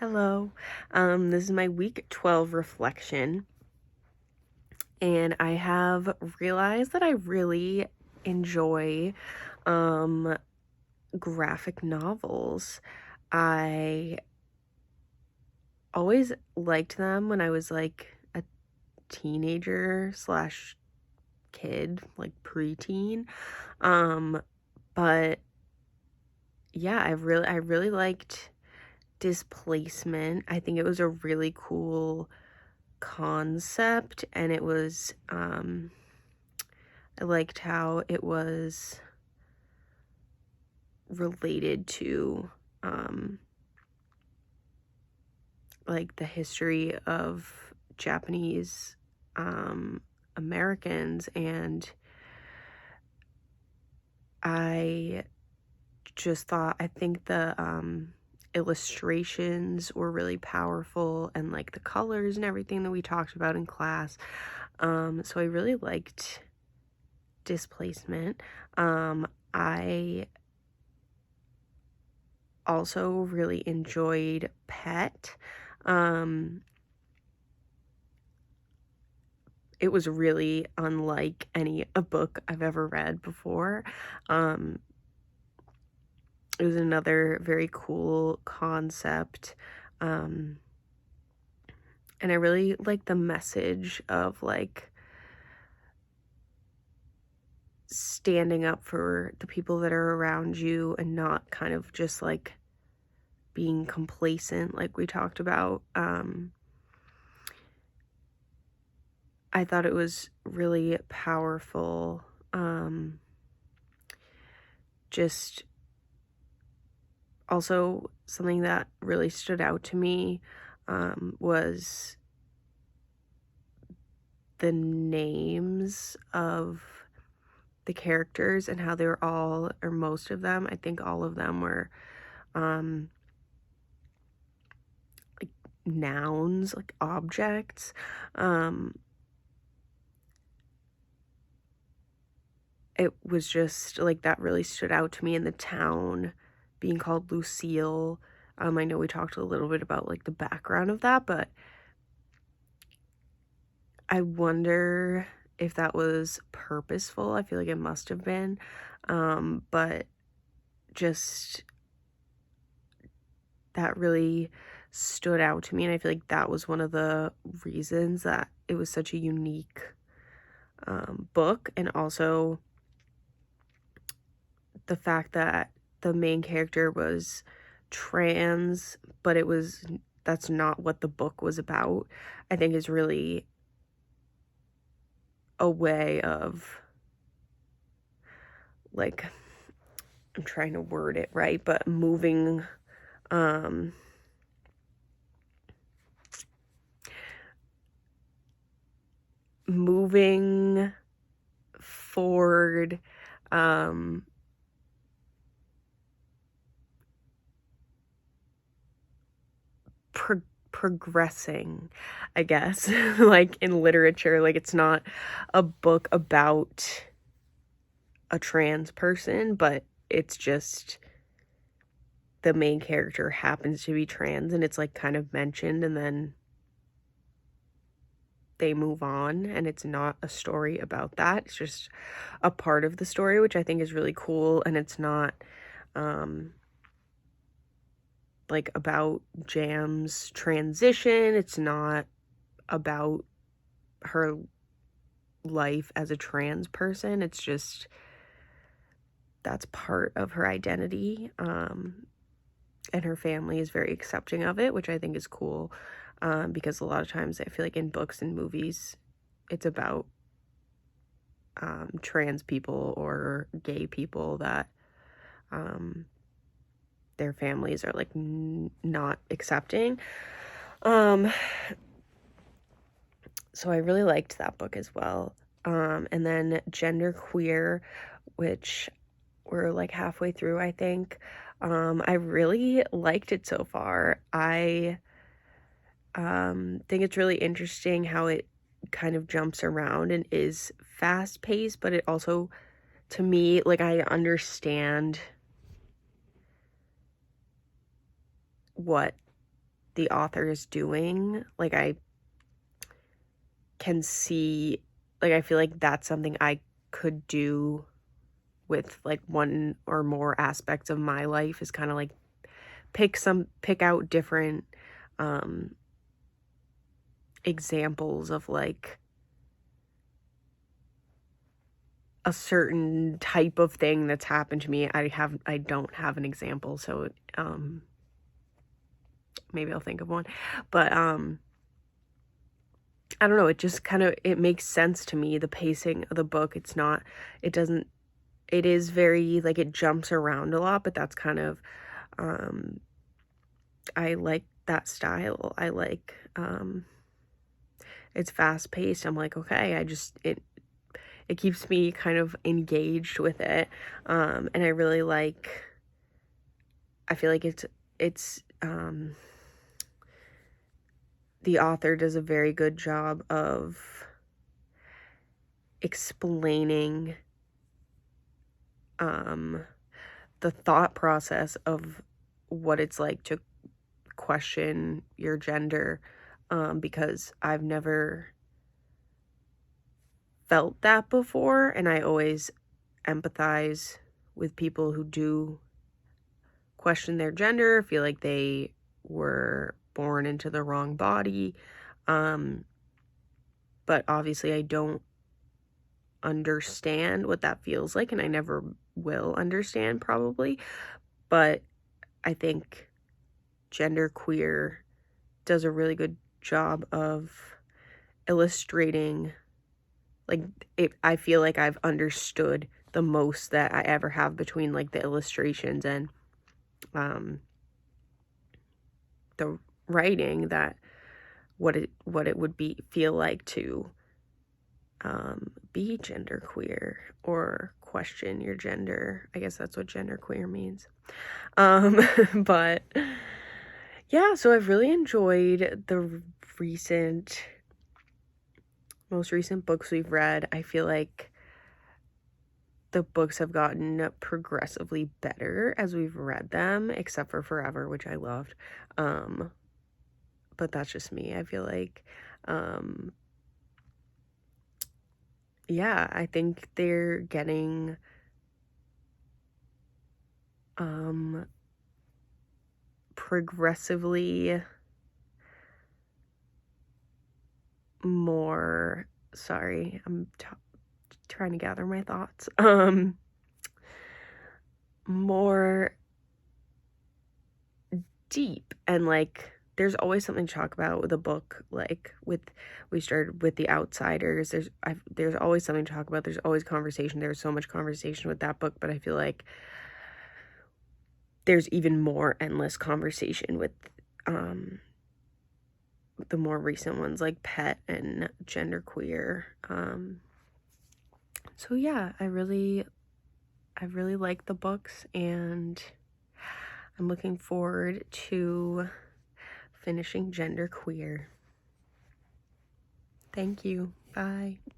Hello. This is my week 12 reflection, and I have realized that I really enjoy um graphic novels. I always liked them when I was like a teenager slash kid, like preteen. Um, but yeah, I really liked Displacement. I think it was a really cool concept, and it was I liked how it was related to um like the history of Japanese um Americans. And I I think the illustrations were really powerful, and like the colors and everything that we talked about in class. So I really liked Displacement. I also really enjoyed Pet. Um, it was really unlike any a book I've ever read before. Um, it was another very cool concept. Um, and I really like the message of like standing up for the people that are around you and not kind of just like being complacent like we talked about. I thought it was really powerful. Just also something that really stood out to me was the names of the characters and how they were all, or most of them, I think all of them were um, like nouns, like objects. Um, it was just like that really stood out to me, in the town being called Lucille. I know we talked a little bit about like the background of that, but I wonder if that was purposeful. I feel like it must have been. But just that really stood out to me, and I feel like that was one of the reasons that it was such a unique book. And also the fact that the main character was trans, but that's not what the book was about, I think is really a way of like, I'm trying to word it right, but um moving forward, um pro- progressing, I guess. Like in literature, like it's not a book about a trans person, but it's just the main character happens to be trans, and it's like kind of mentioned, and then they move on, and it's not a story about that. It's just a part of the story, which I think is really cool. And it's not um like about Jam's transition. It's not about her life as a trans person. It's just that's part of her identity. And her family is very accepting of it, which I think is cool. Because a lot of times I feel like in books and movies, it's about trans people or gay people that um, their families are like not accepting. Um, so I really liked that book as well. And then Genderqueer, which we're like halfway through, I think. I really liked it so far. I think it's really interesting how it kind of jumps around and is fast paced, but it also, to me, like I understand what the author is doing. Like, I can see, like, I feel like that's something I could do with like one or more aspects of my life, is kind of like pick out different examples of like a certain type of thing that's happened to me. I don't have an example, so maybe I'll think of one. But I don't know, it just kind of, it makes sense to me, the pacing of the book. It is very, like, it jumps around a lot, but that's kind of, I like that style. I like, it's fast paced. I'm like, okay, it keeps me kind of engaged with it. And I really like, I feel like it's, the author does a very good job of explaining, the thought process of what it's like to question your gender, because I've never felt that before, and I always empathize with people who do question their gender, feel like they were born into the wrong body, but obviously I don't understand what that feels like, and I never will understand probably, but I think genderqueer does a really good job of illustrating, like, I feel like I've understood the most that I ever have between like the illustrations and the writing, that what it would feel like to be genderqueer or question your gender. I guess that's what genderqueer means. But yeah, so I've really enjoyed the most recent books we've read. I feel like the books have gotten progressively better as we've read them, except for Forever, which I loved. But that's just me. I feel like, yeah, I think they're getting, progressively more, sorry, I'm trying to gather my thoughts, more deep, and like there's always something to talk about with a book. Like we started with The Outsiders, there's always something to talk about, there's always conversation, there's so much conversation with that book, but I feel like there's even more endless conversation with the more recent ones, like Pet and Genderqueer. So yeah, I really like the books, and I'm looking forward to finishing Genderqueer. Thank you. Bye.